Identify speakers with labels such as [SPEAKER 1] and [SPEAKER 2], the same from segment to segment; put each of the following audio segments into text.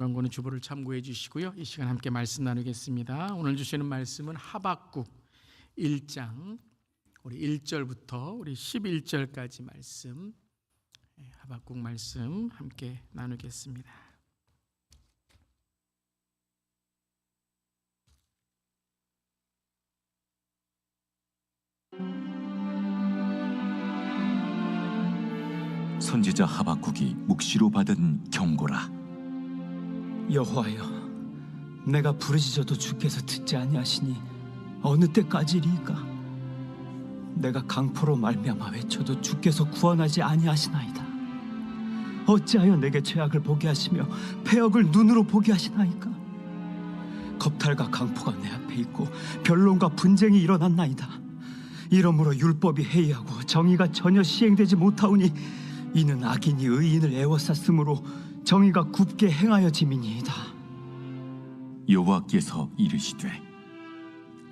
[SPEAKER 1] 권고는 주보를 참고해 주시고요. 이 시간 함께 말씀 나누겠습니다. 오늘 주시는 말씀은 하박국 1장 우리 1절부터 우리 11절까지 말씀, 하박국 말씀 함께 나누겠습니다.
[SPEAKER 2] 선지자 하박국이 묵시로 받은 경고라.
[SPEAKER 3] 여호와여, 내가 부르짖어도 주께서 듣지 아니하시니 어느 때까지리이까? 내가 강포로 말미암아 외쳐도 주께서 구원하지 아니하시나이다. 어찌하여 내게 죄악을 보게 하시며 패역을 눈으로 보게 하시나이까? 겁탈과 강포가 내 앞에 있고 변론과 분쟁이 일어났나이다. 이러므로 율법이 해이하고 정의가 전혀 시행되지 못하오니 이는 악인이 의인을 애워쌌으므로 정의가 굽게 행하여짐이니이다.
[SPEAKER 2] 여호와께서 이르시되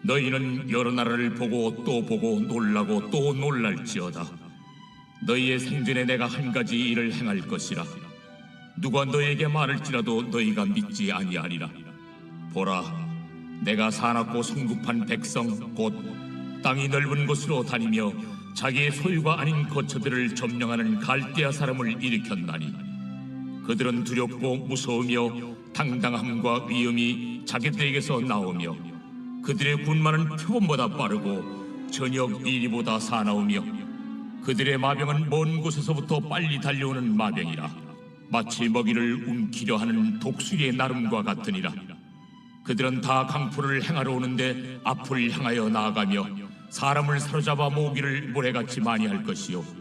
[SPEAKER 4] 너희는 여러 나라를 보고 또 보고 놀라고 또 놀랄지어다. 너희의 생전에 내가 한 가지 일을 행할 것이라. 누가 너희에게 말할지라도 너희가 믿지 아니하리라. 보라, 내가 사납고 성급한 백성 곧 땅이 넓은 곳으로 다니며 자기의 소유가 아닌 거처들을 점령하는 갈대아 사람을 일으켰나니 그들은 두렵고 무서우며 당당함과 위엄이 자기들에게서 나오며 그들의 군마는 표범보다 빠르고 저녁 이리보다 사나우며 그들의 마병은 먼 곳에서부터 빨리 달려오는 마병이라. 마치 먹이를 움키려 하는 독수리의 나름과 같으니라. 그들은 다 강포를 행하러 오는데 앞을 향하여 나아가며 사람을 사로잡아 모으기를 모래같이 많이 할 것이요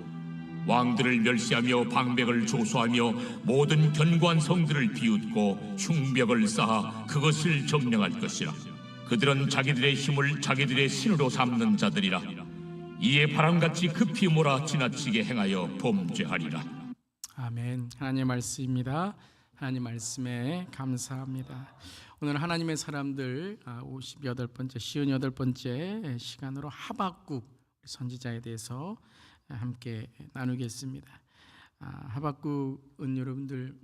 [SPEAKER 4] 왕들을 멸시하며 방백을 조소하며 모든 견고한 성들을 비웃고 흉벽을 쌓아 그것을 점령할 것이라. 그들은 자기들의 힘을 자기들의 신으로 삼는 자들이라. 이에 바람같이 급히 몰아 지나치게 행하여 범죄하리라.
[SPEAKER 1] 아멘. 하나님의 말씀입니다. 하나님 말씀에 감사합니다. 오늘 하나님의 사람들 58번째 58번째 시간으로 하박국 선지자에 대해서 함께 나누겠습니다. 하박국은 여러분들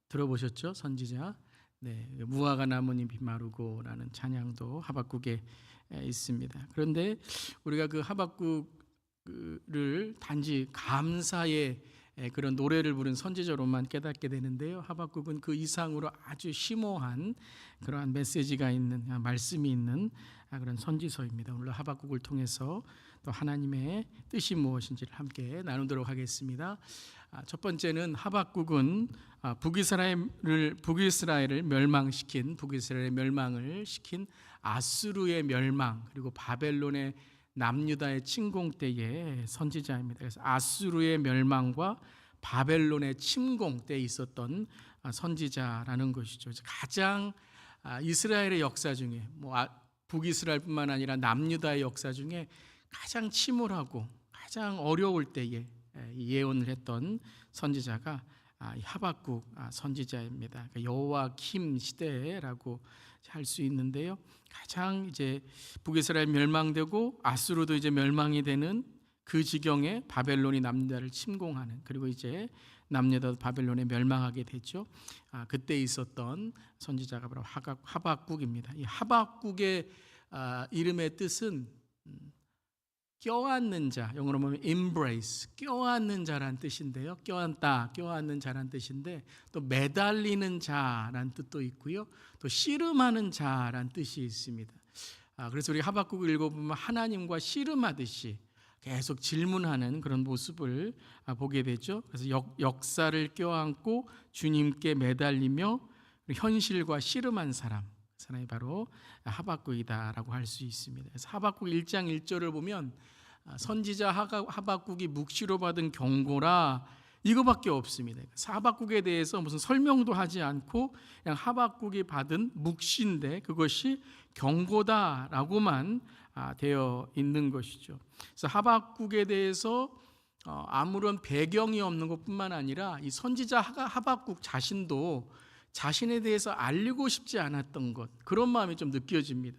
[SPEAKER 1] 들어보셨죠? 선지자. 네, 무화과 나무잎이 마르고라는 찬양도 하박국에 있습니다. 그런데 우리가 그 하박국을 단지 감사의 그런 노래를 부른 선지자로만 깨닫게 되는데요. 하박국은 그 이상으로 아주 심오한 그러한 메시지가 있는, 말씀이 있는 그런 선지서입니다. 오늘 하박국을 통해서 또 하나님의 뜻이 무엇인지를 함께 나누도록 하겠습니다. 첫 번째는 하박국은 북이스라엘을 멸망시킨, 북이스라엘의 멸망을 시킨 아수르의 멸망, 그리고 바벨론의 남유다의 침공 때의 선지자입니다. 그래서 아수르의 멸망과 바벨론의 침공 때에 있었던 선지자라는 것이죠. 가장 이스라엘의 역사 중에 북이스라엘뿐만 아니라 남유다의 역사 중에 가장 침울하고 가장 어려울 때에 예언을 했던 선지자가 하박국 선지자입니다. 여호와킴 시대라고 할 수 있는데요. 가장 이제 북이스라엘 멸망되고 아수르도 이제 멸망이 되는 그 지경에 바벨론이 남유다를 침공하는, 그리고 이제 남유다도 바벨론에 멸망하게 되죠. 그때 있었던 선지자가 바로 하박국입니다. 이 하박국의 이름의 뜻은 껴안는 자, 영어로 보면 embrace, 껴안는 자란 뜻인데요. 껴안다, 껴안는 자란 뜻인데 또 매달리는 자란 뜻도 있고요. 또 씨름하는 자란 뜻이 있습니다. 그래서 우리 하박국을 읽어보면 하나님과 씨름하듯이 계속 질문하는 그런 모습을 보게 되죠. 그래서 역사를 껴안고 주님께 매달리며 현실과 씨름한 사람이 바로 하박국이다라고 할 수 있습니다. 그래서 하박국 1장 1절을 보면 선지자 하박국이 묵시로 받은 경고라 이거밖에 없습니다. 하박국에 대해서 무슨 설명도 하지 않고 그냥 하박국이 받은 묵시인데 그것이 경고다라고만 되어 있는 것이죠. 그래서 하박국에 대해서 아무런 배경이 없는 것뿐만 아니라 이 선지자 하박국 자신도 자신에 대해서 알리고 싶지 않았던 것, 그런 마음이 좀 느껴집니다.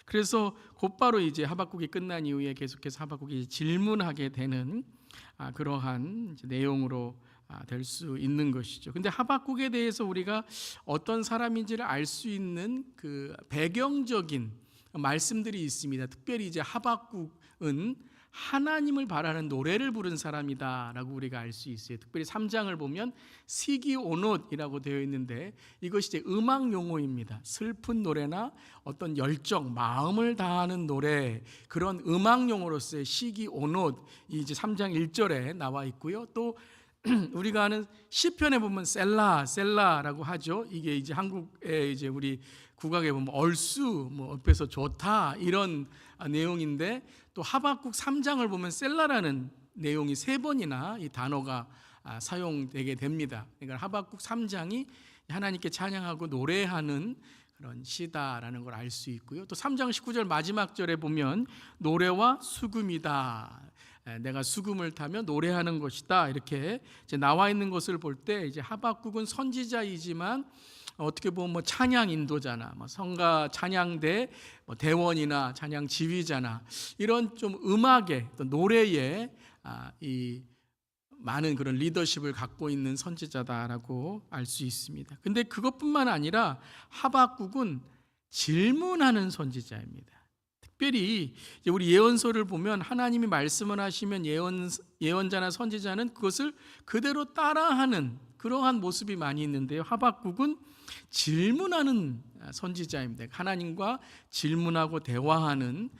[SPEAKER 1] 그래서 곧바로 이제 하박국이 끝난 이후에 계속해서 하박국이 질문하게 되는 그러한 내용으로 될 수 있는 것이죠. 근데 하박국에 대해서 우리가 어떤 사람인지를 알 수 있는 그 배경적인 말씀들이 있습니다. 특별히 이제 하박국은 하나님을 바라는 노래를 부른 사람이다라고 우리가 알 수 있어요. 특별히 3장을 보면 시기오롯이라고 되어 있는데 이것이 이제 음악 용어입니다. 슬픈 노래나 어떤 열정, 마음을 다하는 노래, 그런 음악 용어로서의 시기오롯이 이제 3장 1절에 나와 있고요. 또 우리가 아는 시편에 보면 셀라라고 하죠. 이게 이제 한국에 이제 우리 국악에 보면 얼쑤, 뭐 옆에서 좋다 이런 내용인데, 또 하박국 3장을 보면 셀라라는 내용이 3번이나 이 단어가 사용되게 됩니다. 그러니까 하박국 3장이 하나님께 찬양하고 노래하는 그런 시다라는 걸 알 수 있고요. 또 3장 19절 마지막 절에 보면 노래와 수금이다. 내가 수금을 타며 노래하는 것이다. 이렇게 이제 나와 있는 것을 볼 때 이제 하박국은 선지자이지만 어떻게 보면 뭐 찬양 인도자나 뭐 성가 찬양대 뭐 대원이나 찬양 지휘자나 이런 좀 음악의 또 노래에 이 많은 그런 리더십을 갖고 있는 선지자다라고 알 수 있습니다. 근데 그것뿐만 아니라 하박국은 질문하는 선지자입니다. 특별히 이제 우리 예언서를 보면 하나님이 말씀을 하시면 예언자나 선지자는 그것을 그대로 따라하는 그러한 모습이 많이 있는데요. 하박국은 질문하는 선지자입니다. 하나님과 질문하고 대화하는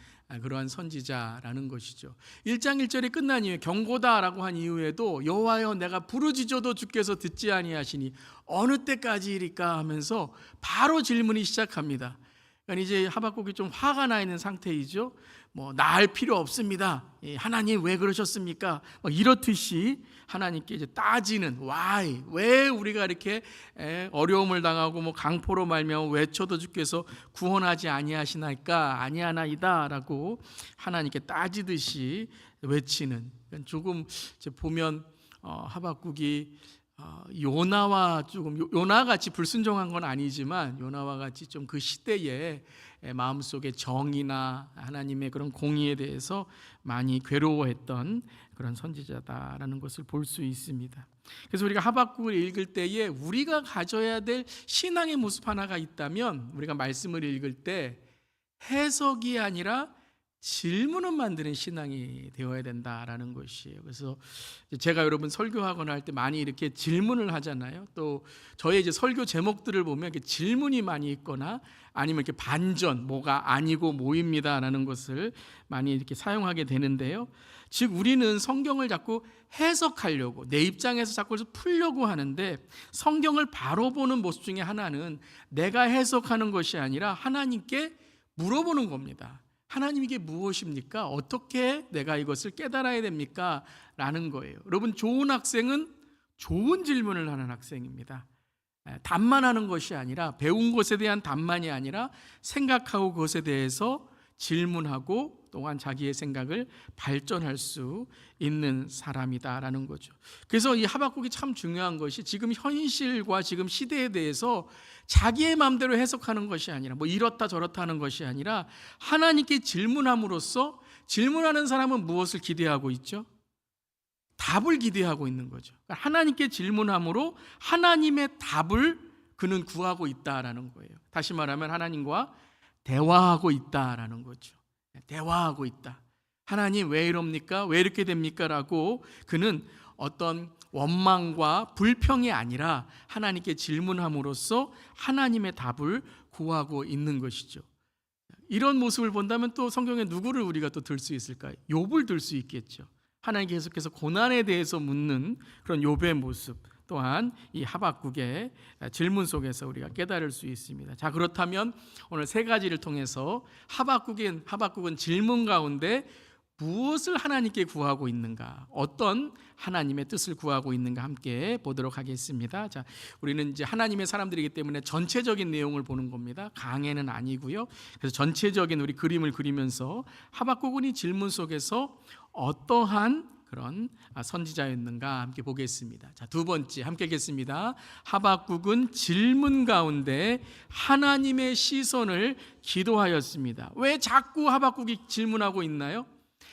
[SPEAKER 1] 그러한 선지자라는 것이죠. 1장 1절이 끝난 이후에 경고다라고 한 이후에도 여호와여 내가 부르짖어도 주께서 듣지 아니하시니 어느 때까지일까 하면서 바로 질문이 시작합니다. 그러니까 이제 하박국이 좀 화가 나 있는 상태이죠. 뭐 나을 필요 없습니다. 하나님 왜 그러셨습니까? 이렇듯이 하나님께 이제 따지는 why, 왜 우리가 이렇게 어려움을 당하고 뭐 강포로 말미암아 외쳐도 주께서 구원하지 아니하시나이까 아니하나이다라고 하나님께 따지듯이 외치는, 조금 이제 보면 하박국이 요나와 조금 요나같이 불순종한 건 아니지만 요나와 같이 좀 그 시대에 마음속에 정의나 하나님의 그런 공의에 대해서 많이 괴로워했던 그런 선지자다라는 것을 볼 수 있습니다. 그래서 우리가 하박국을 읽을 때에 우리가 가져야 될 신앙의 모습 하나가 있다면, 우리가 말씀을 읽을 때 해석이 아니라 질문을 만드는 신앙이 되어야 된다라는 것이에요. 그래서 제가 여러분 설교하거나 할 때 많이 이렇게 질문을 하잖아요. 또 저의 이제 설교 제목들을 보면 이렇게 질문이 많이 있거나 아니면 이렇게 반전, 뭐가 아니고 뭐입니다라는 것을 많이 이렇게 사용하게 되는데요. 즉 우리는 성경을 자꾸 해석하려고, 내 입장에서 자꾸 풀려고 하는데, 성경을 바로 보는 모습 중에 하나는 내가 해석하는 것이 아니라 하나님께 물어보는 겁니다. 하나님 이게 무엇입니까? 어떻게 내가 이것을 깨달아야 됩니까? 라는 거예요. 여러분, 좋은 학생은 좋은 질문을 하는 학생입니다. 답만 하는 것이 아니라, 배운 것에 대한 답만이 아니라 생각하고 그것에 대해서 질문하고 또한 자기의 생각을 발전할 수 있는 사람이다라는 거죠. 그래서 이 하박국이 참 중요한 것이 지금 현실과 지금 시대에 대해서 자기의 마음대로 해석하는 것이 아니라 뭐 이렇다 저렇다 하는 것이 아니라 하나님께 질문함으로써, 질문하는 사람은 무엇을 기대하고 있죠? 답을 기대하고 있는 거죠. 하나님께 질문함으로 하나님의 답을 그는 구하고 있다라는 거예요. 다시 말하면 하나님과 대화하고 있다라는 거죠. 대화하고 있다. 하나님 왜 이럽니까? 왜 이렇게 됩니까? 라고 그는 어떤 원망과 불평이 아니라 하나님께 질문함으로써 하나님의 답을 구하고 있는 것이죠. 이런 모습을 본다면 또 성경에 누구를 우리가 또 들 수 있을까요? 욥을 들 수 있겠죠. 하나님 계속해서 고난에 대해서 묻는 그런 욥의 모습 또한 이 하박국의 질문 속에서 우리가 깨달을 수 있습니다. 자, 그렇다면 오늘 세 가지를 통해서 하박국은 질문 가운데 무엇을 하나님께 구하고 있는가, 어떤 하나님의 뜻을 구하고 있는가 함께 보도록 하겠습니다. 자, 우리는 이제 하나님의 사람들이기 때문에 전체적인 내용을 보는 겁니다. 강해는 아니고요. 그래서 전체적인 우리 그림을 그리면서 하박국은 이 질문 속에서 어떠한 그런 선지자였는가 함께 보겠습니다. 자, 두 번째 함께 읽겠습니다. 하박국은 질문 가운데 하나님의 시선을 기도하였습니다. 왜 자꾸 하박국이 질문하고 있나요?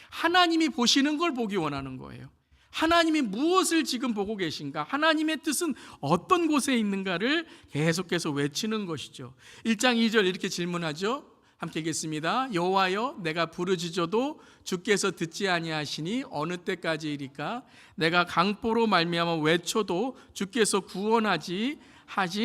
[SPEAKER 1] 하나님이 보시는 걸 보기 원하는 거예요. 하나님이 무엇을 지금 보고 계신가? 하나님의 뜻은 어떤 곳에 있는가를 계속해서 외치는 것이죠. 1장 2절 이렇게 질문하죠. 함께 읽겠습니다. 여호와여, 내가 부르짖어도 주께서 듣지 아니하시니 어느 때까지이리까? 내가 강포로 말미암아 외쳐도 주께서 구원하지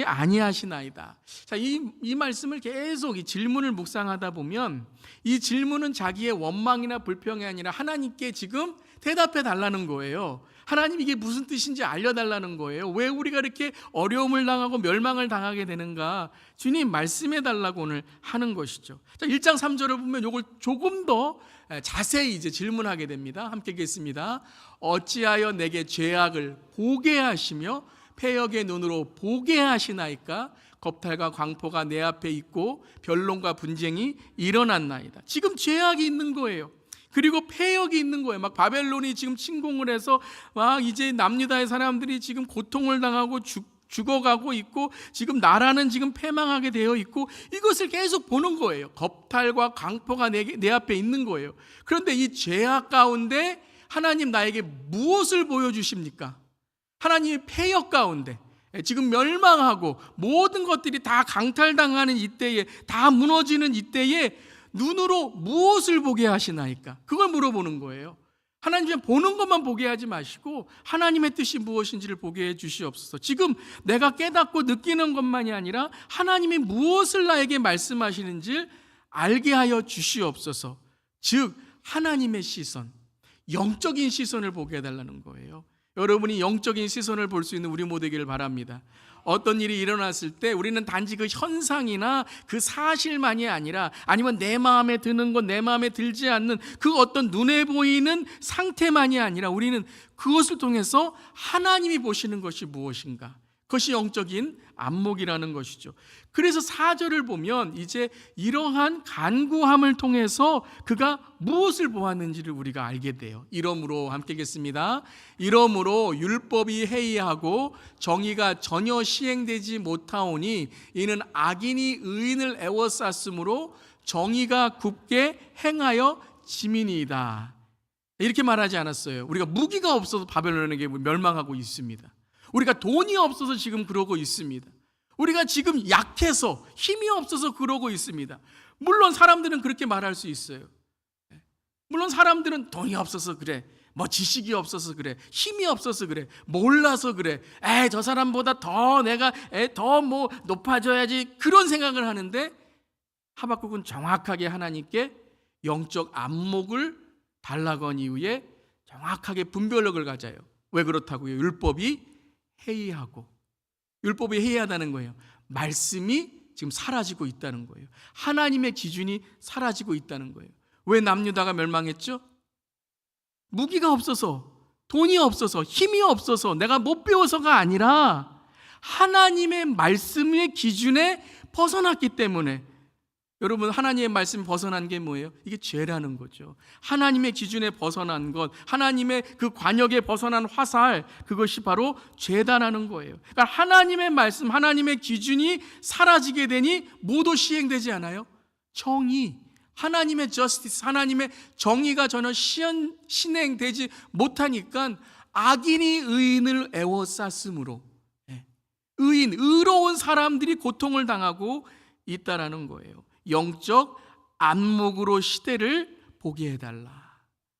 [SPEAKER 1] 아니하시나이다. 자, 이 말씀을 계속 이 질문을 묵상하다 보면 이 질문은 자기의 원망이나 불평이 아니라 하나님께 지금 대답해 달라는 거예요. 하나님, 이게 무슨 뜻인지 알려달라는 거예요. 왜 우리가 이렇게 어려움을 당하고 멸망을 당하게 되는가? 주님 말씀해 달라고 오늘 하는 것이죠. 자, 1장 3절을 보면 이걸 조금 더 자세히 이제 질문하게 됩니다. 함께 읽겠습니다. 어찌하여 내게 죄악을 보게 하시며 패역의 눈으로 보게 하시나이까? 겁탈과 광포가 내 앞에 있고 변론과 분쟁이 일어났나이다. 지금 죄악이 있는 거예요. 그리고 패역이 있는 거예요. 막 바벨론이 지금 침공을 해서 막 이제 남유다의 사람들이 지금 고통을 당하고 죽어가고 있고 지금 나라는 지금 패망하게 되어 있고 이것을 계속 보는 거예요. 겁탈과 광포가 내 앞에 있는 거예요. 그런데 이 죄악 가운데 하나님 나에게 무엇을 보여주십니까? 하나님의 패역 가운데 지금 멸망하고 모든 것들이 다 강탈당하는 이때에, 다 무너지는 이때에 눈으로 무엇을 보게 하시나이까? 그걸 물어보는 거예요. 하나님 보는 것만 보게 하지 마시고 하나님의 뜻이 무엇인지를 보게 해 주시옵소서. 지금 내가 깨닫고 느끼는 것만이 아니라 하나님이 무엇을 나에게 말씀하시는지 알게 하여 주시옵소서. 즉 하나님의 시선, 영적인 시선을 보게 해달라는 거예요. 여러분이 영적인 시선을 볼 수 있는 우리 모두이기를 바랍니다. 어떤 일이 일어났을 때 우리는 단지 그 현상이나 그 사실만이 아니라 아니면 내 마음에 드는 것, 내 마음에 들지 않는 그 어떤 눈에 보이는 상태만이 아니라 우리는 그것을 통해서 하나님이 보시는 것이 무엇인가? 그것이 영적인 안목이라는 것이죠. 그래서 4절을 보면 이제 이러한 간구함을 통해서 그가 무엇을 보았는지를 우리가 알게 돼요. 이러므로 함께 읽겠습니다. 이러므로 율법이 해이하고 정의가 전혀 시행되지 못하오니 이는 악인이 의인을 애워쌌으므로 정의가 굽게 행하여 지민이다. 이렇게 말하지 않았어요. 우리가 무기가 없어서 바벨론에게 멸망하고 있습니다. 우리가 돈이 없어서 지금 그러고 있습니다. 우리가 지금 약해서 힘이 없어서 그러고 있습니다. 물론 사람들은 그렇게 말할 수 있어요. 물론 사람들은 돈이 없어서 그래, 뭐 지식이 없어서 그래, 힘이 없어서 그래, 몰라서 그래, 저 사람보다 더 내가 더 뭐 높아져야지, 그런 생각을 하는데 하박국은 정확하게 하나님께 영적 안목을 달라고 한 이후에 정확하게 분별력을 가져요. 왜 그렇다고요? 율법이 해이하고, 율법이 해이하다는 거예요. 말씀이 지금 사라지고 있다는 거예요. 하나님의 기준이 사라지고 있다는 거예요. 왜 남유다가 멸망했죠? 무기가 없어서, 돈이 없어서, 힘이 없어서, 내가 못 배워서가 아니라 하나님의 말씀의 기준에 벗어났기 때문에. 여러분, 하나님의 말씀 벗어난 게 뭐예요? 이게 죄라는 거죠. 하나님의 기준에 벗어난 것, 하나님의 그 관역에 벗어난 화살, 그것이 바로 죄다라는 거예요. 그러니까 하나님의 말씀, 하나님의 기준이 사라지게 되니 뭐도 시행되지 않아요? 정의, 하나님의 justice, 하나님의 정의가 전혀 실행되지 못하니까 악인이 의인을 애워쌌으므로 의로운 사람들이 고통을 당하고 있다라는 거예요. 영적 안목으로 시대를 보게 해달라.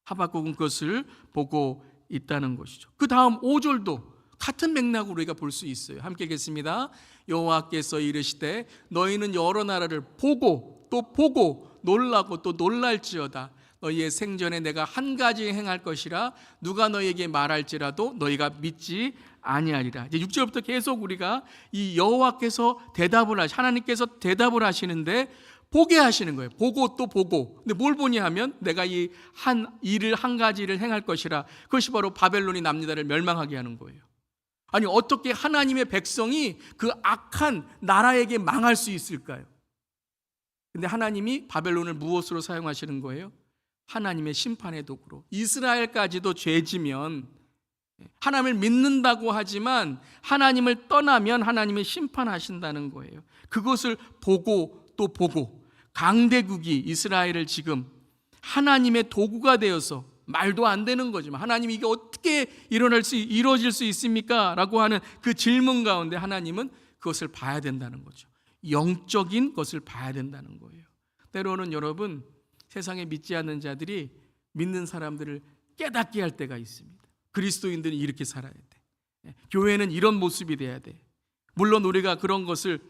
[SPEAKER 1] 하박국은 그것을 보고 있다는 것이죠. 그 다음 5절도 같은 맥락으로 우리가 볼 수 있어요. 함께 읽겠습니다. 여호와께서 이르시되 너희는 여러 나라를 보고 또 보고 놀라고 또 놀랄지어다. 너희의 생전에 내가 한 가지 행할 것이라 누가 너희에게 말할지라도 너희가 믿지 아니하리라. 이제 6절부터 계속 우리가 이 여호와께서 하나님께서 대답을 하시는데 보게 하시는 거예요. 보고 또 보고. 근데 뭘 보냐 하면 내가 이 한 가지를 행할 것이라. 그것이 바로 바벨론이 남유다를 멸망하게 하는 거예요. 아니, 어떻게 하나님의 백성이 그 악한 나라에게 망할 수 있을까요? 근데 하나님이 바벨론을 무엇으로 사용하시는 거예요? 하나님의 심판의 도구로. 이스라엘까지도 죄지면, 하나님을 믿는다고 하지만 하나님을 떠나면 하나님이 심판하신다는 거예요. 그것을 보고 또 보고 강대국이 이스라엘을 지금 하나님의 도구가 되어서 말도 안 되는 거지만 하나님 이게 어떻게 이루어질 수 있습니까? 라고 하는 그 질문 가운데 하나님은 그것을 봐야 된다는 거죠. 영적인 것을 봐야 된다는 거예요. 때로는 여러분 세상에 믿지 않는 자들이 믿는 사람들을 깨닫게 할 때가 있습니다. 그리스도인들은 이렇게 살아야 돼. 교회는 이런 모습이 돼야 돼. 물론 우리가 그런 것을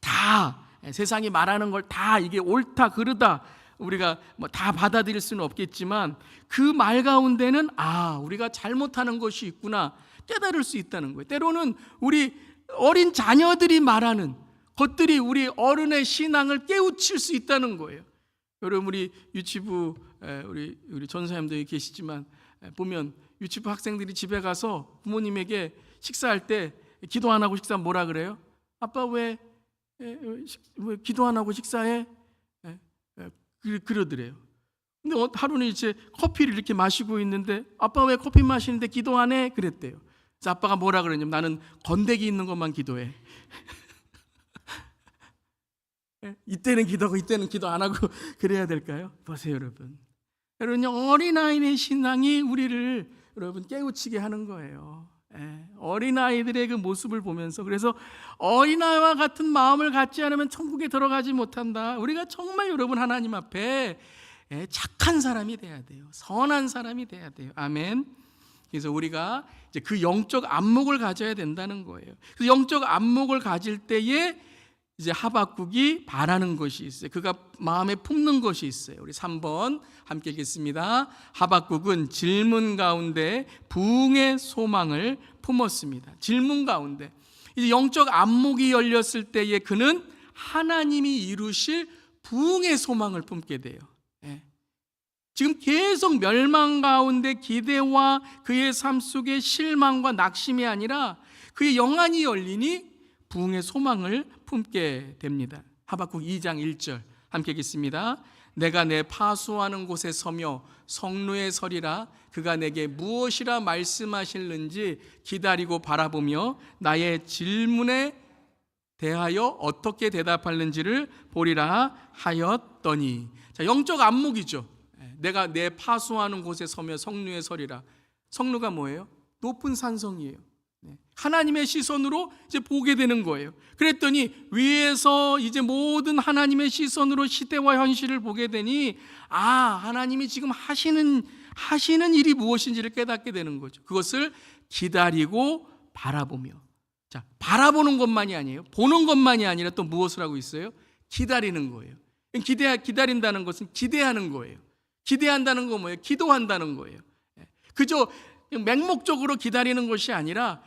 [SPEAKER 1] 다 세상이 말하는 걸 다 이게 옳다 그르다 우리가 뭐 다 받아들일 수는 없겠지만 그 말 가운데는 우리가 잘못하는 것이 있구나 깨달을 수 있다는 거예요. 때로는 우리 어린 자녀들이 말하는 것들이 우리 어른의 신앙을 깨우칠 수 있다는 거예요. 여러분 우리 유치부 우리 전사님도 계시지만 보면 유치부 학생들이 집에 가서 부모님에게 식사할 때 기도 안 하고 식사 뭐라 그래요? 아빠 왜 기도 안 하고 식사해? 그러더래요. 근데 하루는 이제 커피를 이렇게 마시고 있는데 아빠 왜 커피 마시는데 기도 안 해? 그랬대요. 그래서 아빠가 뭐라 그러냐면 나는 건더기 있는 것만 기도해. 이때는 기도하고 이때는 기도 안 하고 그래야 될까요? 보세요 여러분. 여러분 어린아이의 신앙이 우리를 여러분 깨우치게 하는 거예요. 어린아이들의 그 모습을 보면서 그래서 어린아이와 같은 마음을 갖지 않으면 천국에 들어가지 못한다. 우리가 정말 여러분 하나님 앞에 착한 사람이 돼야 돼요. 선한 사람이 돼야 돼요. 아멘. 그래서 우리가 이제 그 영적 안목을 가져야 된다는 거예요. 그래서 영적 안목을 가질 때에 이제 하박국이 바라는 것이 있어요. 그가 마음에 품는 것이 있어요. 우리 3번 함께 읽겠습니다. 하박국은 질문 가운데 부흥의 소망을 품었습니다. 질문 가운데 이제 영적 안목이 열렸을 때에 그는 하나님이 이루실 부흥의 소망을 품게 돼요. 지금 계속 멸망 가운데 기대와 그의 삶 속에 실망과 낙심이 아니라 그의 영안이 열리니 부흥의 소망을 품게 됩니다. 하박국 2장 1절 함께 읽겠습니다. 내가 내 파수하는 곳에 서며 성루에 서리라. 그가 내게 무엇이라 말씀하실는지 기다리고 바라보며 나의 질문에 대하여 어떻게 대답하는지를 보리라 하였더니. 자, 영적 안목이죠. 내가 내 파수하는 곳에 서며 성루에 서리라. 성루가 뭐예요? 높은 산성이에요. 하나님의 시선으로 이제 보게 되는 거예요. 그랬더니 위에서 이제 모든 하나님의 시선으로 시대와 현실을 보게 되니 하나님이 지금 하시는 일이 무엇인지를 깨닫게 되는 거죠. 그것을 기다리고 바라보며. 자, 바라보는 것만이 아니에요. 보는 것만이 아니라 또 무엇을 하고 있어요? 기다리는 거예요. 기다린다는 것은 기대하는 거예요. 기대한다는 건 뭐예요? 기도한다는 거예요. 그저 맹목적으로 기다리는 것이 아니라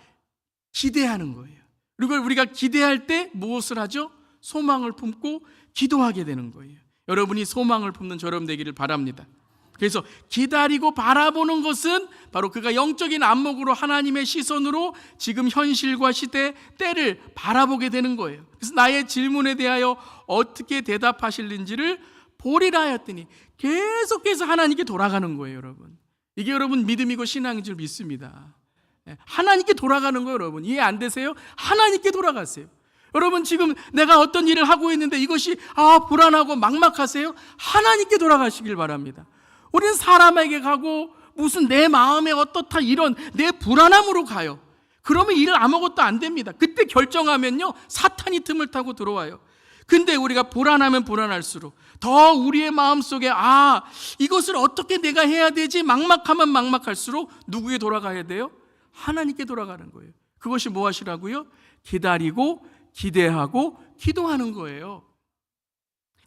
[SPEAKER 1] 기대하는 거예요. 그리고 우리가 기대할 때 무엇을 하죠? 소망을 품고 기도하게 되는 거예요. 여러분이 소망을 품는 저럼 되기를 바랍니다. 그래서 기다리고 바라보는 것은 바로 그가 영적인 안목으로 하나님의 시선으로 지금 현실과 시대 때를 바라보게 되는 거예요. 그래서 나의 질문에 대하여 어떻게 대답하실는지를 보리라 하였더니 계속해서 하나님께 돌아가는 거예요. 여러분 이게 여러분 믿음이고 신앙인 줄 믿습니다. 하나님께 돌아가는 거예요. 여러분 이해 안 되세요? 하나님께 돌아가세요. 여러분 지금 내가 어떤 일을 하고 있는데 이것이 불안하고 막막하세요? 하나님께 돌아가시길 바랍니다. 우리는 사람에게 가고 무슨 내 마음에 어떻다 이런 내 불안함으로 가요. 그러면 일 아무것도 안 됩니다. 그때 결정하면요 사탄이 틈을 타고 들어와요. 근데 우리가 불안하면 불안할수록 더 우리의 마음속에 이것을 어떻게 내가 해야 되지? 막막하면 막막할수록 누구에게 돌아가야 돼요? 하나님께 돌아가는 거예요. 그것이 무엇이라고요? 기다리고 기대하고 기도하는 거예요.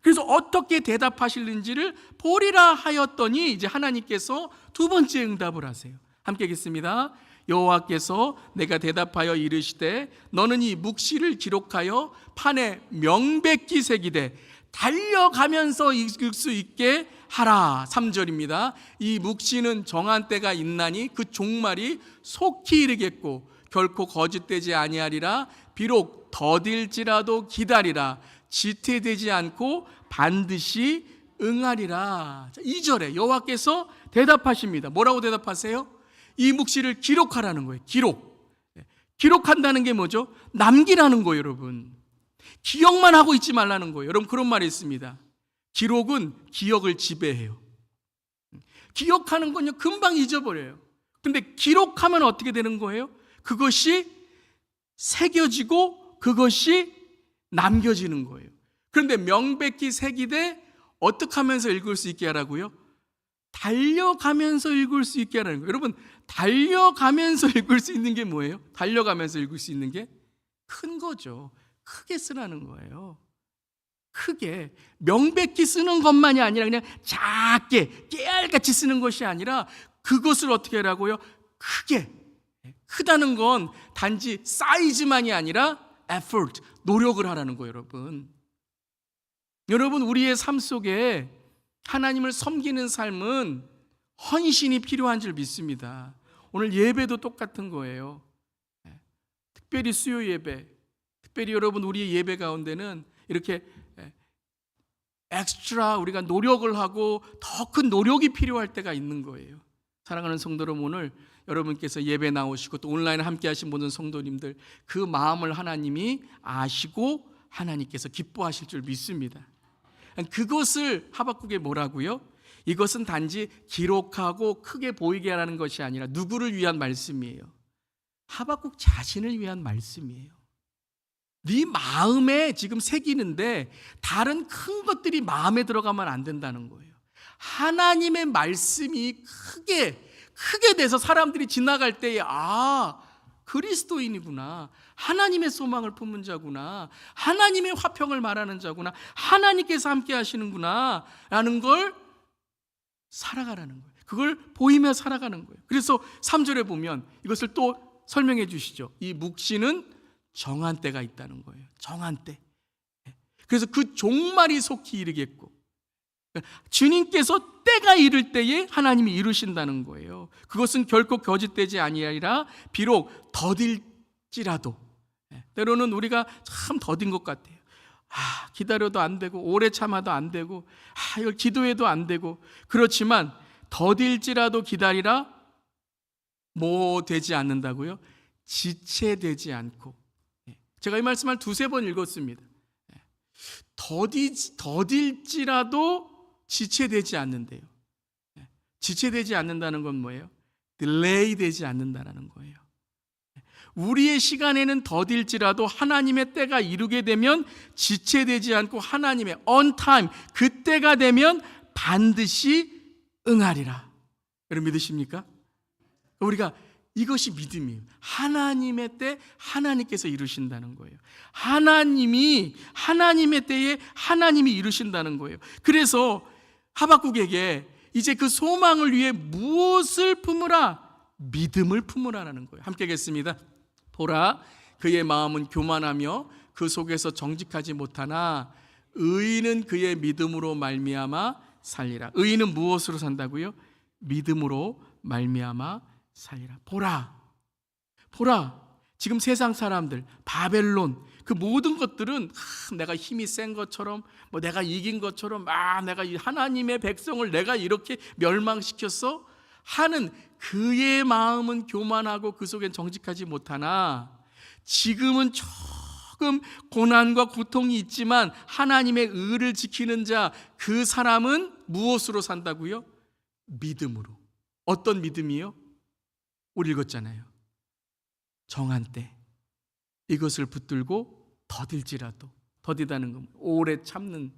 [SPEAKER 1] 그래서 어떻게 대답하실는지를 보리라 하였더니 이제 하나님께서 두 번째 응답을 하세요. 함께 읽겠습니다. 여호와께서 내가 대답하여 이르시되 너는 이 묵시를 기록하여 판에 명백히 새기되 달려가면서 읽을 수 있게 하라. 3절입니다. 이 묵시는 정한 때가 있나니 그 종말이 속히 이르겠고 결코 거짓되지 아니하리라. 비록 더딜지라도 기다리라. 지체되지 않고 반드시 응하리라. 2절에 여호와께서 대답하십니다. 뭐라고 대답하세요? 이 묵시를 기록하라는 거예요. 기록한다는 게 뭐죠? 남기라는 거예요. 여러분 기억만 하고 있지 말라는 거예요. 여러분 그런 말이 있습니다. 기록은 기억을 지배해요. 기억하는 건요 금방 잊어버려요. 근데 기록하면 어떻게 되는 거예요? 그것이 새겨지고 그것이 남겨지는 거예요. 그런데 명백히 새기되 어떻게 하면서 읽을 수 있게 하라고요? 달려가면서 읽을 수 있게 하라는 거예요. 여러분, 달려가면서 읽을 수 있는 게 뭐예요? 달려가면서 읽을 수 있는 게 큰 거죠. 크게 쓰라는 거예요. 크게. 명백히 쓰는 것만이 아니라 그냥 작게 깨알같이 쓰는 것이 아니라 그것을 어떻게 하라고요? 크게. 크다는 건 단지 사이즈만이 아니라 effort, 노력을 하라는 거예요, 여러분. 여러분, 우리의 삶 속에 하나님을 섬기는 삶은 헌신이 필요한 줄 믿습니다. 오늘 예배도 똑같은 거예요. 특별히 수요 예배, 특별히 여러분 우리의 예배 가운데는 이렇게 엑스트라 우리가 노력을 하고 더 큰 노력이 필요할 때가 있는 거예요. 사랑하는 성도 여러분, 오늘 여러분께서 예배 나오시고 또 온라인 함께 하신 모든 성도님들 그 마음을 하나님이 아시고 하나님께서 기뻐하실 줄 믿습니다. 그것을 하박국에 뭐라고요? 이것은 단지 기록하고 크게 보이게 하라는 것이 아니라 누구를 위한 말씀이에요? 하박국 자신을 위한 말씀이에요. 네 마음에 지금 새기는데 다른 큰 것들이 마음에 들어가면 안 된다는 거예요. 하나님의 말씀이 크게 돼서 사람들이 지나갈 때에 그리스도인이구나, 하나님의 소망을 품은 자구나, 하나님의 화평을 말하는 자구나, 하나님께서 함께 하시는구나 라는 걸 살아가라는 거예요. 그걸 보이며 살아가는 거예요. 그래서 3절에 보면 이것을 또 설명해 주시죠. 이 묵시는 정한 때가 있다는 거예요. 정한 때. 그래서 그 종말이 속히 이르겠고, 주님께서 때가 이를 때에 하나님이 이루신다는 거예요. 그것은 결코 거짓되지 아니하리라. 비록 더딜지라도. 때로는 우리가 참 더딘 것 같아요. 기다려도 안 되고 오래 참아도 안 되고 이걸 기도해도 안 되고, 그렇지만 더딜지라도 기다리라. 뭐 되지 않는다고요? 지체되지 않고. 제가 이 말씀을 두세 번 읽었습니다. 더딜지라도 지체되지 않는데요. 지체되지 않는다는 건 뭐예요? 딜레이 되지 않는다는 거예요. 우리의 시간에는 더딜지라도 하나님의 때가 이루게 되면 지체되지 않고 하나님의 on time, 그 때가 되면 반드시 응하리라. 여러분 믿으십니까? 우리가 이것이 믿음이에요. 하나님의 때 하나님께서 이루신다는 거예요. 하나님의 때에 하나님이 이루신다는 거예요. 그래서 하박국에게 이제 그 소망을 위해 무엇을 품으라? 믿음을 품으라는 거예요. 함께 하겠습니다. 보라, 그의 마음은 교만하며 그 속에서 정직하지 못하나 의인은 그의 믿음으로 말미암아 살리라. 의인은 무엇으로 산다고요? 믿음으로 말미암아 살리라. 보라, 지금 세상 사람들, 바벨론, 그 모든 것들은 내가 힘이 센 것처럼, 내가 이긴 것처럼, 내가 하나님의 백성을 내가 이렇게 멸망시켰어 하는 그의 마음은 교만하고 그 속엔 정직하지 못하나, 지금은 조금 고난과 고통이 있지만 하나님의 의를 지키는 자, 그 사람은 무엇으로 산다고요? 믿음으로. 어떤 믿음이요? 우리 읽었잖아요. 정한 때 이것을 붙들고 더디다는 건 오래 참는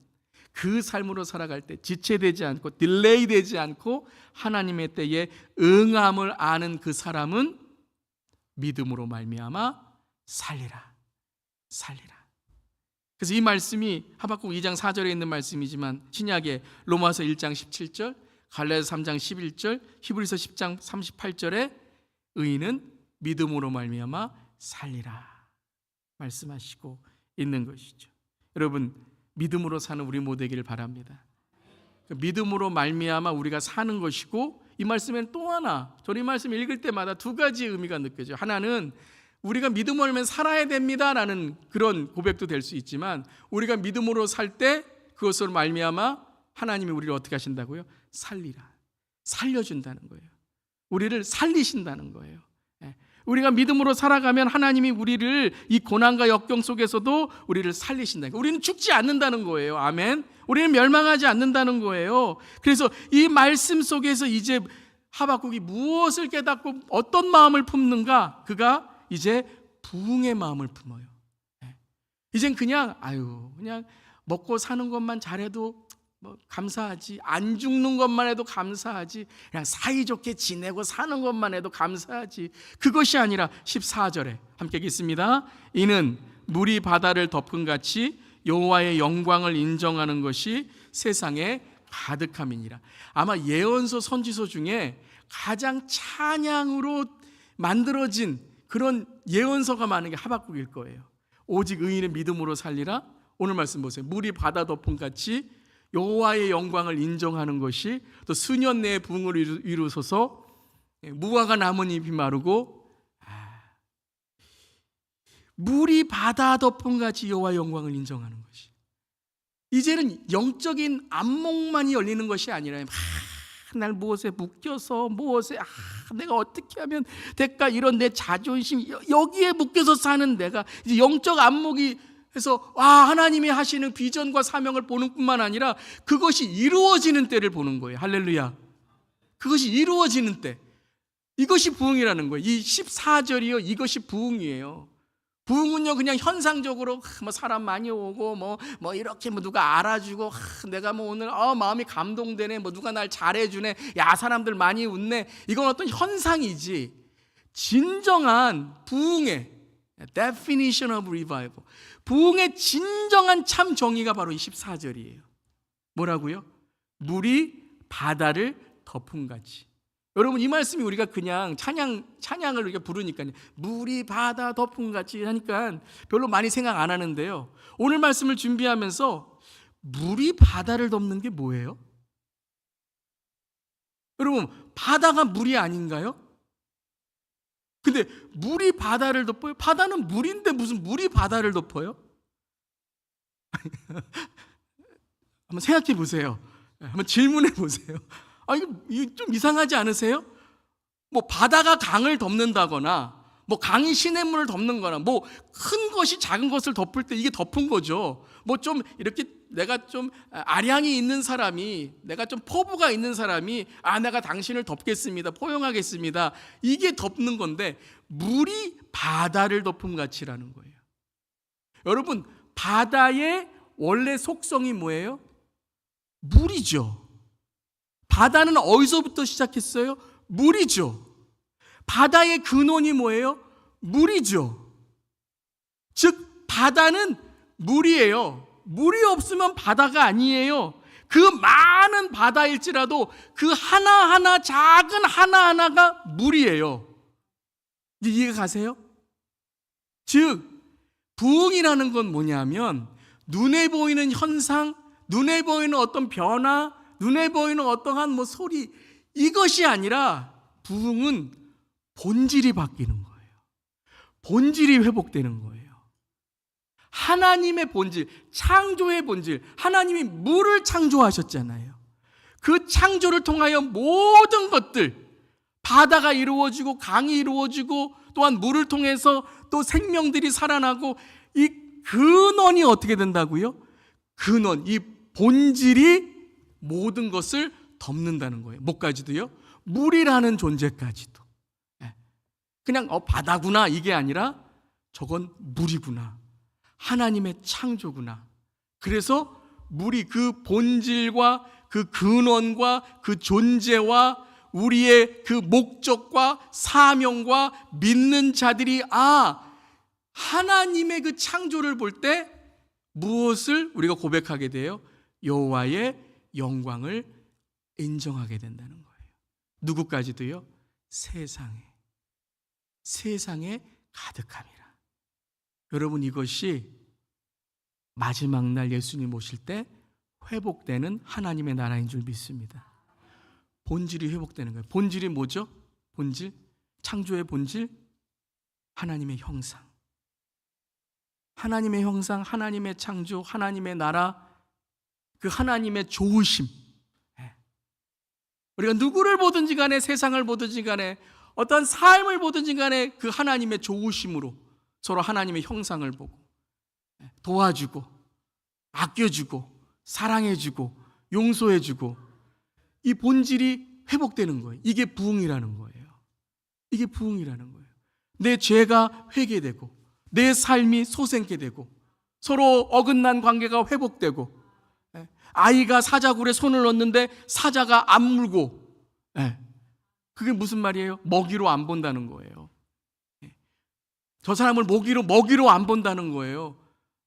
[SPEAKER 1] 그 삶으로 살아갈 때 지체되지 않고 딜레이 되지 않고 하나님의 때에 응함을 아는 그 사람은 믿음으로 말미암아 살리라. 그래서 이 말씀이 하박국 2장 4절에 있는 말씀이지만 신약의 로마서 1장 17절, 갈라디아서 3장 11절, 히브리서 10장 38절에 의인은 믿음으로 말미암아 살리라 말씀하시고 있는 것이죠. 여러분, 믿음으로 사는 우리 모두이기를 바랍니다. 믿음으로 말미암아 우리가 사는 것이고, 이 말씀에는 또 하나, 저는 이 말씀 읽을 때마다 두 가지 의미가 느껴져요. 하나는 우리가 믿음으로 하면 살아야 됩니다라는 그런 고백도 될 수 있지만, 우리가 믿음으로 살 때 그것으로 말미암아 하나님이 우리를 어떻게 하신다고요? 살려준다는 거예요. 우리를 살리신다는 거예요. 우리가 믿음으로 살아가면 하나님이 우리를 이 고난과 역경 속에서도 우리를 살리신다. 우리는 죽지 않는다는 거예요. 아멘. 우리는 멸망하지 않는다는 거예요. 그래서 이 말씀 속에서 이제 하박국이 무엇을 깨닫고 어떤 마음을 품는가? 그가 이제 부흥의 마음을 품어요. 이젠 그냥 그냥 먹고 사는 것만 잘해도 뭐 감사하지, 안 죽는 것만 해도 감사하지, 그냥 사이좋게 지내고 사는 것만 해도 감사하지. 그것이 아니라 14절에 함께 읽겠습니다. 이는 물이 바다를 덮은 같이 여호와의 영광을 인정하는 것이 세상에 가득함이니라. 아마 예언서 선지서 중에 가장 찬양으로 만들어진 그런 예언서가 많은 게 하박국일 거예요. 오직 의인은 믿음으로 살리라. 오늘 말씀 보세요. 물이 바다 덮은 같이 여호와의 영광을 인정하는 것이 또 수년 내에 부흥을 이루소서. 무화과 나뭇잎이 마르고 물이 바다 덮은 같이 여호와의 영광을 인정하는 것이, 이제는 영적인 안목만이 열리는 것이 아니라 날 무엇에 묶여서 무엇에 내가 어떻게 하면 될까, 이런 내 자존심 여기에 묶여서 사는 내가 이제 영적 안목이 해서 하나님이 하시는 비전과 사명을 보는 뿐만 아니라 그것이 이루어지는 때를 보는 거예요. 할렐루야. 그것이 이루어지는 때, 이것이 부흥이라는 거예요. 이 14절이요, 이것이 부흥이에요. 부흥은요 그냥 현상적으로 뭐 사람 많이 오고 뭐 이렇게 뭐 누가 알아주고 내가 뭐 오늘 마음이 감동되네, 뭐 누가 날 잘해주네, 야 사람들 많이 웃네, 이건 어떤 현상이지 진정한 부흥의 definition of revival, 부흥의 진정한 참 정의가 바로 이 14절이에요. 뭐라고요? 물이 바다를 덮은 같이. 여러분 이 말씀이 우리가 그냥 찬양을 우리가 부르니까 물이 바다 덮은 같이 하니까 별로 많이 생각 안 하는데요, 오늘 말씀을 준비하면서 물이 바다를 덮는 게 뭐예요? 여러분 바다가 물이 아닌가요? 근데 물이 바다를 덮어요? 바다는 물인데 무슨 물이 바다를 덮어요? 한번 생각해 보세요. 한번 질문해 보세요. 이거 좀 이상하지 않으세요? 뭐 바다가 강을 덮는다거나 뭐 강이 시냇물을 덮는거나 뭐 큰 것이 작은 것을 덮을 때 이게 덮은 거죠. 뭐 좀 이렇게 내가 좀 아량이 있는 사람이, 내가 좀 포부가 있는 사람이 내가 당신을 덮겠습니다, 포용하겠습니다, 이게 덮는 건데 물이 바다를 덮음 같이라는 거예요. 여러분 바다의 원래 속성이 뭐예요? 물이죠. 바다는 어디서부터 시작했어요? 물이죠. 바다의 근원이 뭐예요? 물이죠. 즉 바다는 물이에요. 물이 없으면 바다가 아니에요. 그 많은 바다일지라도 그 하나하나, 작은 하나하나가 물이에요. 이해가 가세요? 즉 부흥이라는 건 뭐냐면 눈에 보이는 현상, 눈에 보이는 어떤 변화, 눈에 보이는 어떠한 뭐 소리, 이것이 아니라 부흥은 본질이 바뀌는 거예요. 본질이 회복되는 거예요. 하나님의 본질, 창조의 본질, 하나님이 물을 창조하셨잖아요. 그 창조를 통하여 모든 것들, 바다가 이루어지고 강이 이루어지고 또한 물을 통해서 또 생명들이 살아나고, 이 근원이 어떻게 된다고요? 근원, 이 본질이 모든 것을 덮는다는 거예요. 뭐까지도요? 물이라는 존재까지도. 그냥 바다구나 이게 아니라 저건 물이구나, 하나님의 창조구나. 그래서 물이 그 본질과 그 근원과 그 존재와 우리의 그 목적과 사명과 믿는 자들이 하나님의 그 창조를 볼 때 무엇을 우리가 고백하게 돼요? 여호와의 영광을 인정하게 된다는 거예요. 누구까지도요? 세상에 가득함이라. 여러분 이것이 마지막 날 예수님 오실 때 회복되는 하나님의 나라인 줄 믿습니다. 본질이 회복되는 거예요. 본질이 뭐죠? 본질, 창조의 본질, 하나님의 형상. 하나님의 형상, 하나님의 창조, 하나님의 나라, 그 하나님의 좋으심. 우리가 누구를 보든지 간에, 세상을 보든지 간에 어떠한 삶을 보든지 간에 그 하나님의 좋으심으로 서로 하나님의 형상을 보고 도와주고 아껴주고 사랑해주고 용서해주고 이 본질이 회복되는 거예요. 이게 부흥이라는 거예요. 이게 부흥이라는 거예요. 내 죄가 회개되고 내 삶이 소생케 되고 서로 어긋난 관계가 회복되고 아이가 사자굴에 손을 넣는데 사자가 안 물고 그게 무슨 말이에요? 먹이로 안 본다는 거예요. 저 사람을 먹이로 안 본다는 거예요.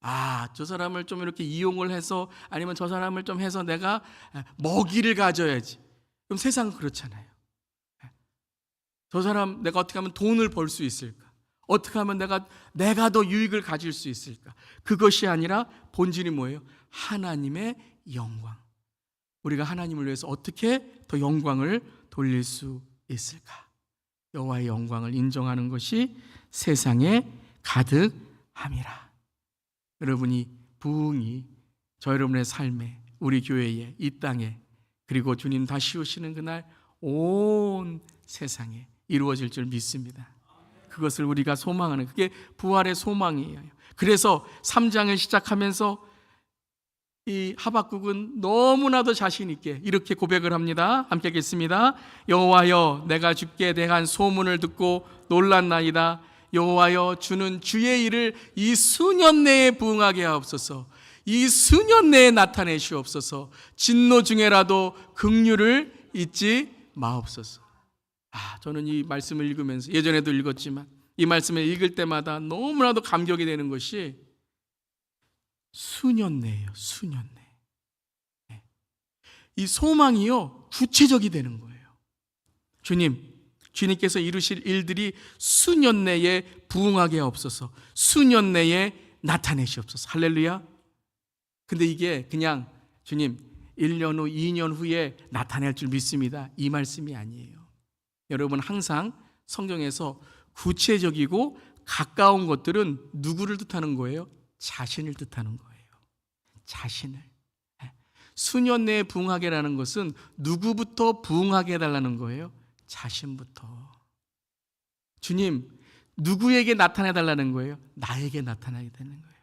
[SPEAKER 1] 아, 저 사람을 좀 이렇게 이용을 해서 아니면 저 사람을 좀 해서 내가 먹이를 가져야지. 그럼 세상은 그렇잖아요. 저 사람 내가 어떻게 하면 돈을 벌 수 있을까? 어떻게 하면 내가 더 유익을 가질 수 있을까? 그것이 아니라 본질이 뭐예요? 하나님의 영광. 우리가 하나님을 위해서 어떻게 더 영광을 돌릴 수 있을까? 여호와의 영광을 인정하는 것이 세상에 가득함이라. 여러분이 부흥이 저 여러분의 삶에, 우리 교회에, 이 땅에, 그리고 주님 다시 오시는 그날 온 세상에 이루어질 줄 믿습니다. 그것을 우리가 소망하는, 그게 부활의 소망이에요. 그래서 3장을 시작하면서 이 하박국은 너무나도 자신 있게 이렇게 고백을 합니다. 함께 읽겠습니다. 여호와여, 내가 주께 대한 소문을 듣고 놀랐나이다. 여호와여, 주는 주의 일을 이 수년 내에 부응하게 하옵소서. 이 수년 내에 나타내시옵소서. 진노 중에라도 긍휼을 잊지 마옵소서. 저는 이 말씀을 읽으면서, 예전에도 읽었지만 이 말씀을 읽을 때마다 너무나도 감격이 되는 것이 수년 내예요. 수년 내. 이 소망이요, 구체적이 되는 거예요. 주님께서 이루실 일들이 수년 내에 부응하게 하옵소서. 수년 내에 나타내시옵소서. 할렐루야. 근데 이게 그냥 주님 1년 후, 2년 후에 나타낼 줄 믿습니다, 이 말씀이 아니에요. 여러분, 항상 성경에서 구체적이고 가까운 것들은 누구를 뜻하는 거예요? 자신을 뜻하는 거예요. 자신을. 수년 내에 부응하게라는 것은 누구부터 부응하게 해달라는 거예요? 자신부터. 주님, 누구에게 나타내달라는 거예요? 나에게 나타나게 되는 거예요.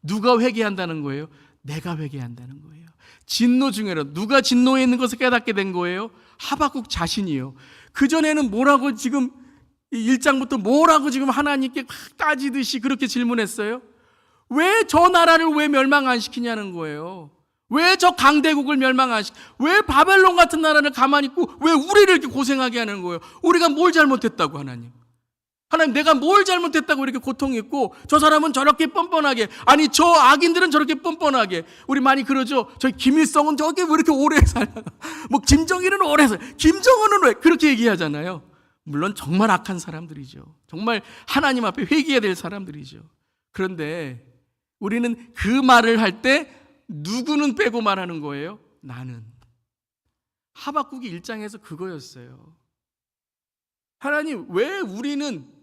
[SPEAKER 1] 누가 회개한다는 거예요? 내가 회개한다는 거예요. 진노 중에라도, 누가 진노에 있는 것을 깨닫게 된 거예요? 하박국 자신이요. 그전에는 뭐라고 지금 1장부터 뭐라고 지금 하나님께 따지듯이 그렇게 질문했어요? 왜 저 나라를 왜 멸망 안 시키냐는 거예요. 왜 저 강대국을 멸망 안 시키? 왜 바벨론 같은 나라를 가만히 있고 왜 우리를 이렇게 고생하게 하는 거예요? 우리가 뭘 잘못했다고? 하나님, 내가 뭘 잘못했다고 이렇게 고통했고, 저 사람은 저렇게 뻔뻔하게, 아니 저 악인들은 저렇게 뻔뻔하게. 우리 많이 그러죠. 저 김일성은 저게 왜 이렇게 오래 살아? 뭐 김정일은 오래 살아. 김정은은 왜 그렇게 얘기하잖아요. 물론 정말 악한 사람들이죠. 정말 하나님 앞에 회개해야 될 사람들이죠. 그런데 우리는 그 말을 할 때 누구는 빼고 말하는 거예요? 나는. 하박국이 1장에서 그거였어요. 하나님, 왜 우리는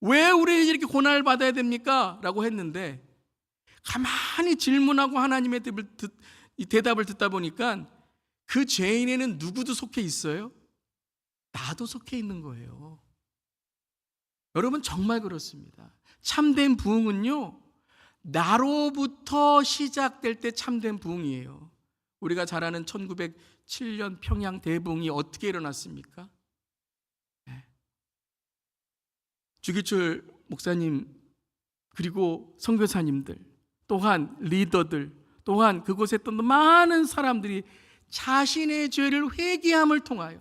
[SPEAKER 1] 이렇게 고난을 받아야 됩니까? 라고 했는데, 가만히 질문하고 하나님의 대답을 듣다 보니까 그 죄인에는 누구도 속해 있어요? 나도 속해 있는 거예요. 여러분, 정말 그렇습니다. 참된 부흥은요, 나로부터 시작될 때 참된 부흥이에요. 우리가 잘 아는 1907년 평양 대부흥이 어떻게 일어났습니까? 주기철 목사님, 그리고 선교사님들, 또한 리더들, 또한 그곳에 있던 많은 사람들이 자신의 죄를 회개함을 통하여,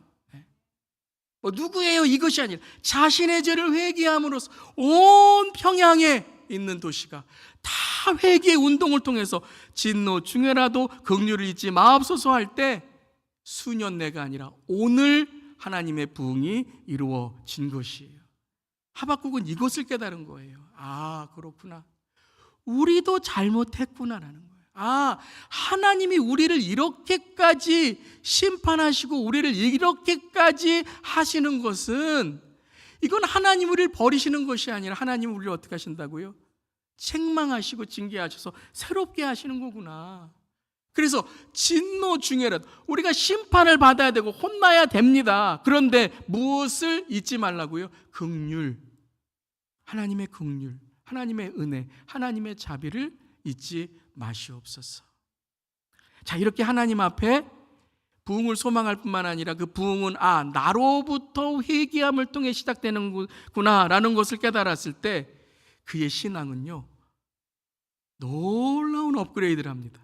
[SPEAKER 1] 누구예요? 이것이 아니라 자신의 죄를 회개함으로써 온 평양에 있는 도시가 다 회개 운동을 통해서 진노 중에라도 긍휼을 잊지 마옵소서 할 때 수년 내가 아니라 오늘 하나님의 부흥이 이루어진 것이에요. 하박국은 이것을 깨달은 거예요. 아, 그렇구나. 우리도 잘못했구나라는 거예요. 아, 하나님이 우리를 이렇게까지 심판하시고 우리를 이렇게까지 하시는 것은, 이건 하나님 우리를 버리시는 것이 아니라 하나님 우리를 어떻게 하신다고요? 책망하시고 징계하셔서 새롭게 하시는 거구나. 그래서 진노 중에라도 우리가 심판을 받아야 되고 혼나야 됩니다. 그런데 무엇을 잊지 말라고요? 긍휼, 하나님의 긍휼, 하나님의 은혜, 하나님의 자비를 잊지 마시옵소서. 자, 이렇게 하나님 앞에 부흥을 소망할 뿐만 아니라 그 부흥은 나로부터 회개함을 통해 시작되는구나 라는 것을 깨달았을 때 그의 신앙은요 놀라운 업그레이드를 합니다.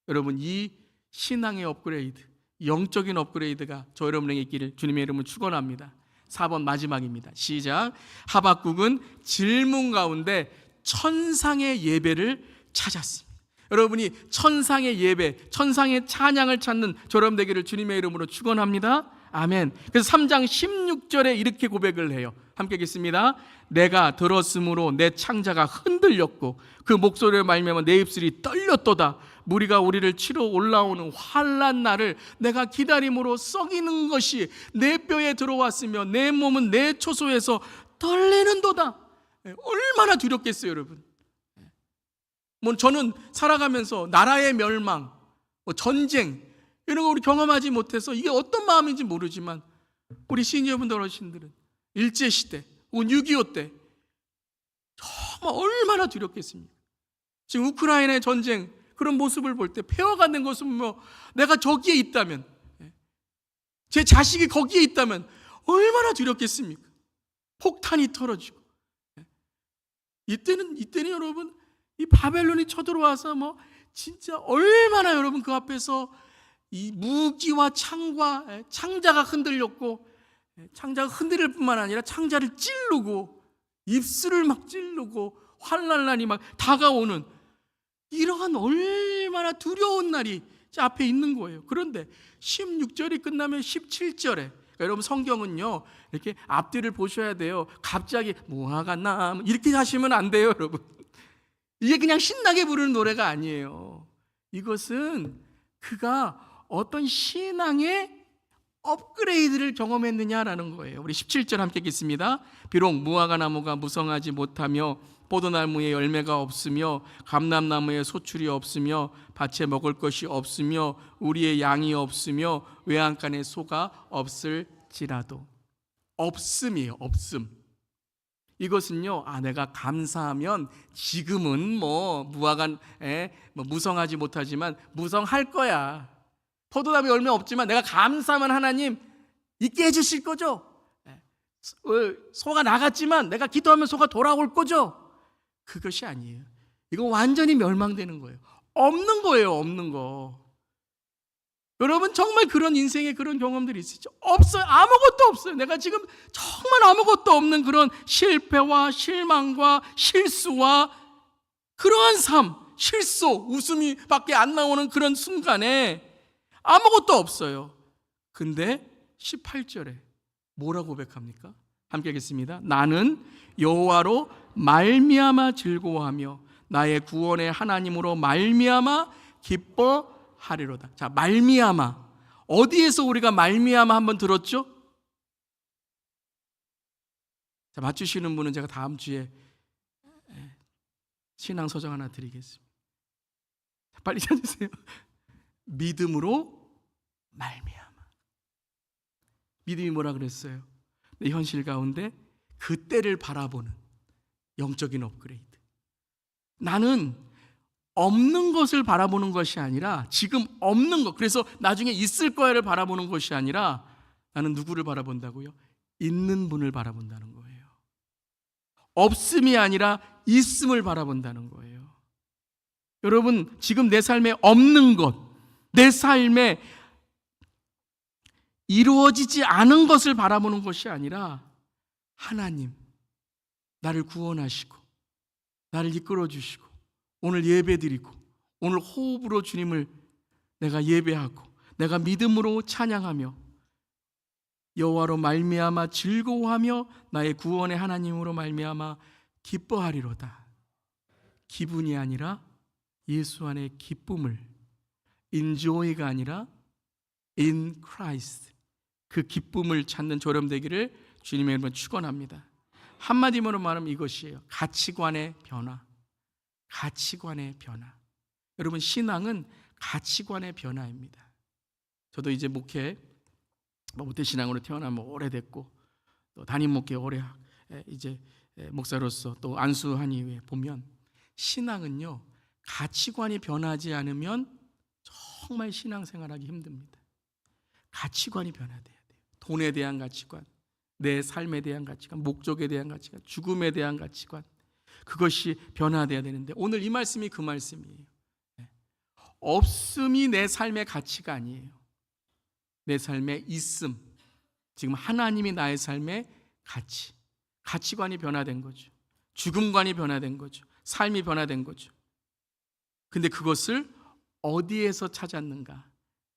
[SPEAKER 1] 여러분, 이 신앙의 업그레이드, 영적인 업그레이드가 저 여러분에게 있기를 주님의 이름으로 축원합니다. 4번 마지막입니다. 시작. 하박국은 질문 가운데 천상의 예배를 찾았습니다. 여러분이 천상의 예배, 천상의 찬양을 찾는 저 여러분 되기를 주님의 이름으로 축원합니다. 아멘. 그래서 3장 16절에 이렇게 고백을 해요. 함께 읽겠습니다. 내가 들었으므로 내 창자가 흔들렸고 그 목소리를 말미암아 내 입술이 떨렸도다. 무리가 우리를 치러 올라오는 환난 날을 내가 기다림으로 썩이는 것이 내 뼈에 들어왔으며 내 몸은 내 초소에서 떨리는도다. 얼마나 두렵겠어요, 여러분. 저는 살아가면서 나라의 멸망, 전쟁 이런 거 우리 경험하지 못해서 이게 어떤 마음인지 모르지만 우리 시니어분들 어르신들은 일제시대, 6.25 때 정말 얼마나 두렵겠습니까? 지금 우크라이나의 전쟁 그런 모습을 볼 때 폐허가는 것을 보며 내가 저기에 있다면, 제 자식이 거기에 있다면 얼마나 두렵겠습니까? 폭탄이 터져지고 이때는 여러분 이 바벨론이 쳐들어와서 진짜 얼마나 여러분 그 앞에서 이 무기와 창과 창자가 흔들렸고 창자가 흔들릴 뿐만 아니라 창자를 찌르고 입술을 막 찌르고 환난날이 막 다가오는 이러한 얼마나 두려운 날이 앞에 있는 거예요. 그런데 16절이 끝나면 17절에 그러니까 여러분 성경은요 이렇게 앞뒤를 보셔야 돼요. 갑자기 무화과 나무 이렇게 하시면 안 돼요, 여러분. 이게 그냥 신나게 부르는 노래가 아니에요. 이것은 그가 어떤 신앙의 업그레이드를 경험했느냐라는 거예요. 우리 17절 함께 읽겠습니다. 비록 무화과 나무가 무성하지 못하며 포도나무에 열매가 없으며 감람나무에 소출이 없으며 밭에 먹을 것이 없으며 우리의 양이 없으며 외양간에 소가 없을지라도. 없음이에요. 없음. 이것은요, 내가 감사하면 지금은 무화과에 무성하지 못하지만 무성할 거야. 포도나무 열매 없지만 내가 감사하면 하나님 있게 해주실 거죠. 소가 나갔지만 내가 기도하면 소가 돌아올 거죠. 그것이 아니에요. 이거 완전히 멸망되는 거예요. 없는 거예요, 없는 거. 여러분 정말 그런 인생에 그런 경험들이 있으시죠? 없어요. 아무것도 없어요. 내가 지금 정말 아무것도 없는 그런 실패와 실망과 실수와 그러한 삶, 실소, 웃음이 밖에 안 나오는 그런 순간에 아무것도 없어요. 근데 18절에 뭐라고 고백합니까? 함께 하겠습니다. 나는 여호와로 말미암아 즐거워하며 나의 구원의 하나님으로 말미암아 기뻐하리로다. 자, 말미암아. 어디에서 우리가 말미암아 한번 들었죠? 자, 맞추시는 분은 제가 다음 주에 신앙 서적 하나 드리겠습니다. 빨리 찾으세요. 믿음으로 말미암아. 믿음이 뭐라 그랬어요? 내 현실 가운데 그때를 바라보는 영적인 업그레이드. 나는 없는 것을 바라보는 것이 아니라 지금 없는 것, 그래서 나중에 있을 거야를 바라보는 것이 아니라 나는 누구를 바라본다고요? 있는 분을 바라본다는 거예요. 없음이 아니라 있음을 바라본다는 거예요. 여러분, 지금 내 삶에 없는 것, 내 삶에 이루어지지 않은 것을 바라보는 것이 아니라 하나님, 나를 구원하시고 나를 이끌어주시고 오늘 예배드리고 오늘 호흡으로 주님을 내가 예배하고 내가 믿음으로 찬양하며 여호와로 말미암아 즐거워하며 나의 구원의 하나님으로 말미암아 기뻐하리로다. 기분이 아니라 예수 안의 기쁨을, enjoy가 아니라 in Christ, 그 기쁨을 찾는 저렴 되기를 주님의 이름으로 축원합니다. 한마디로 말하면 이것이에요. 가치관의 변화. 가치관의 변화. 여러분, 신앙은 가치관의 변화입니다. 저도 이제 모태 신앙으로 태어난 오래됐고 또 담임 목회 오래 이제 목사로서 또 안수한 이후에 보면 신앙은요 가치관이 변하지 않으면 정말 신앙생활하기 힘듭니다. 가치관이 변화돼야 돼요. 돈에 대한 가치관, 내 삶에 대한 가치관, 목적에 대한 가치관, 죽음에 대한 가치관, 그것이 변화돼야 되는데 오늘 이 말씀이 그 말씀이에요. 없음이 내 삶의 가치가 아니에요. 내 삶의 있음, 지금 하나님이 나의 삶의 가치, 가치관이 변화된 거죠. 죽음관이 변화된 거죠. 삶이 변화된 거죠. 근데 그것을 어디에서 찾았는가?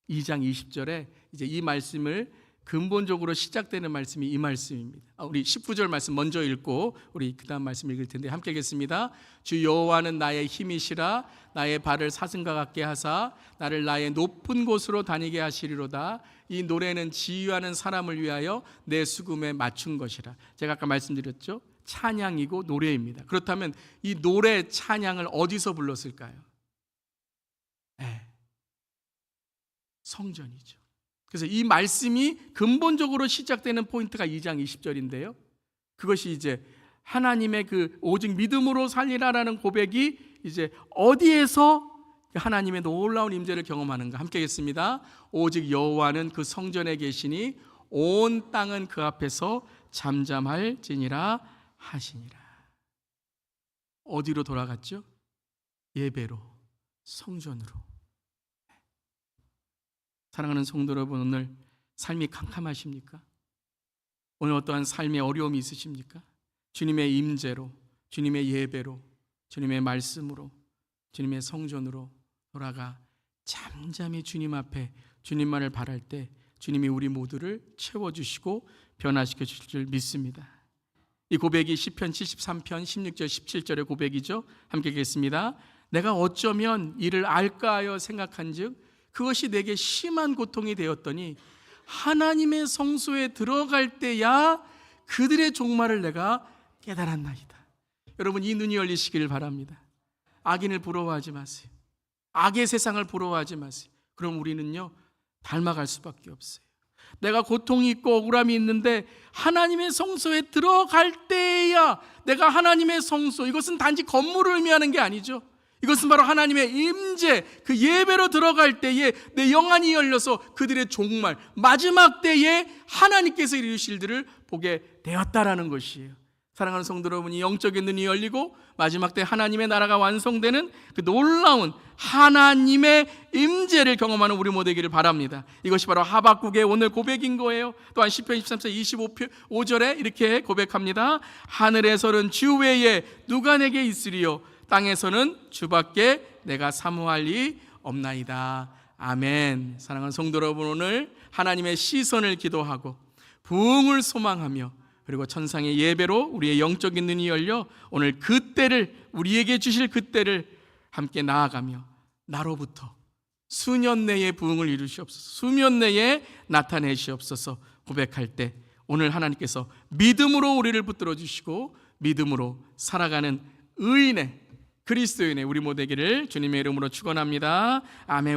[SPEAKER 1] 2장 20절에 이제 이 말씀을 근본적으로 시작되는 말씀이 이 말씀입니다. 우리 19절 말씀 먼저 읽고 우리 그 다음 말씀 읽을 텐데 함께 읽겠습니다. 주 여호와는 나의 힘이시라. 나의 발을 사슴과 같게 하사 나를 나의 높은 곳으로 다니게 하시리로다. 이 노래는 지휘하는 사람을 위하여 내 수금에 맞춘 것이라. 제가 아까 말씀드렸죠. 찬양이고 노래입니다. 그렇다면 이 노래 찬양을 어디서 불렀을까요? 성전이죠. 그래서 이 말씀이 근본적으로 시작되는 포인트가 2장 20절인데요. 그것이 이제 하나님의 그 오직 믿음으로 살리라라는 고백이 이제 어디에서 하나님의 놀라운 임재를 경험하는가? 함께 하겠습니다. 오직 여호와는 그 성전에 계시니 온 땅은 그 앞에서 잠잠할지니라 하시니라. 어디로 돌아갔죠? 예배로, 성전으로. 사랑하는 성도 여러분, 오늘 삶이 캄캄하십니까? 오늘 어떠한 삶의 어려움이 있으십니까? 주님의 임재로, 주님의 예배로, 주님의 말씀으로, 주님의 성전으로 돌아가 잠잠히 주님 앞에 주님만을 바랄 때 주님이 우리 모두를 채워주시고 변화시켜 주실 줄 믿습니다. 이 고백이 시편 73편 16절 17절의 고백이죠. 함께 읽겠습니다. 내가 어쩌면 이를 알까 하여 생각한즉 그것이 내게 심한 고통이 되었더니 하나님의 성소에 들어갈 때야 그들의 종말을 내가 깨달았나이다. 여러분, 이 눈이 열리시길 바랍니다. 악인을 부러워하지 마세요. 악의 세상을 부러워하지 마세요. 그럼 우리는요 닮아갈 수밖에 없어요. 내가 고통이 있고 억울함이 있는데 하나님의 성소에 들어갈 때야 내가 하나님의 성소, 이것은 단지 건물을 의미하는 게 아니죠. 이것은 바로 하나님의 임재, 그 예배로 들어갈 때에 내 영안이 열려서 그들의 종말, 마지막 때에 하나님께서 이루실 일들을 보게 되었다라는 것이에요. 사랑하는 성도 여러분이 영적인 눈이 열리고 마지막 때 하나님의 나라가 완성되는 그 놀라운 하나님의 임재를 경험하는 우리 모두 되기를 바랍니다. 이것이 바로 하박국의 오늘 고백인 거예요. 또한 시편 23편 25절에 이렇게 고백합니다. 하늘에서는 주 외에 누가 내게 있으리요 땅에서는 주밖에 내가 사모할 리 없나이다. 아멘. 사랑하는 성도 여러분, 오늘 하나님의 시선을 기도하고 부흥을 소망하며 그리고 천상의 예배로 우리의 영적인 눈이 열려 오늘 그 때를, 우리에게 주실 그 때를 함께 나아가며 나로부터 수년 내에 부흥을 이루시옵소서, 수년 내에 나타내시옵소서 고백할 때 오늘 하나님께서 믿음으로 우리를 붙들어 주시고 믿음으로 살아가는 의인의, 그리스도인의 우리 모두에게를 주님의 이름으로 축원합니다. 아멘.